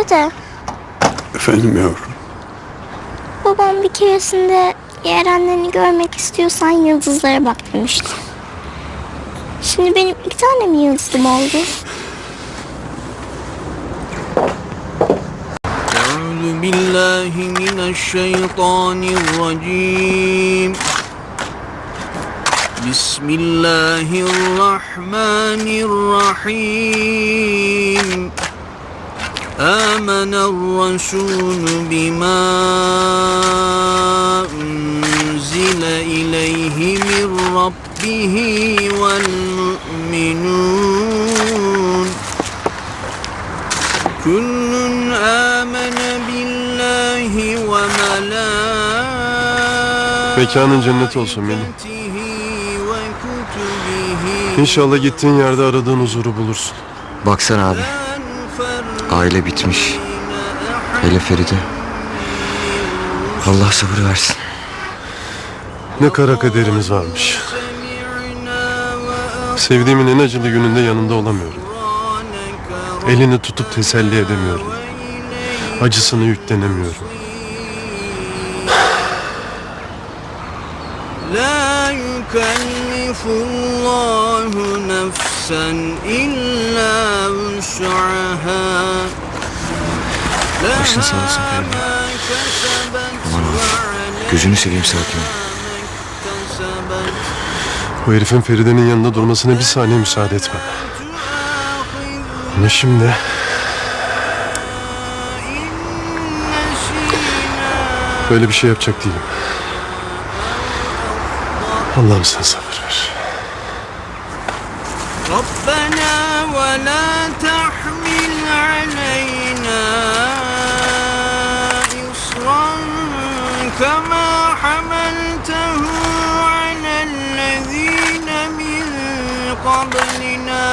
Dede, Efendim yavrum. babam bir keresinde eğer anneni görmek istiyorsan yıldızlara bak demişti. Şimdi benim 2 tane mi yıldızım oldu? أعوذ بالله من الشيطان الرجيم بسم الله الرحمن الرحيم آمن الرسول بما أنزل إليه من ربه والمؤمنون كل آمن بالله وملائكته Mekanın cennet olsun benim. وكتبه İnşallah gittiğin yerde aradığın huzuru bulursun. Baksana abi, aile bitmiş. Hele Feride. Allah sabır versin. Ne kara kaderimiz varmış. Sevdiğimin en acılı gününde yanında olamıyorum. Elini tutup teselli edemiyorum. Acısını yüklenemiyorum. لا يكلف الله نفسا إلا وسعها Başın sağ olsun Feride. Aman abi, gözünü seveyim sakin ol. Bu herifin Feride'nin yanında durmasına bir saniye müsaade etmem. Ama şimdi böyle bir şey yapacak değilim. Allah'ım sen sabır ver. ربنا ولا تحمل علينا إصرا كما حملته على الذين من قبلنا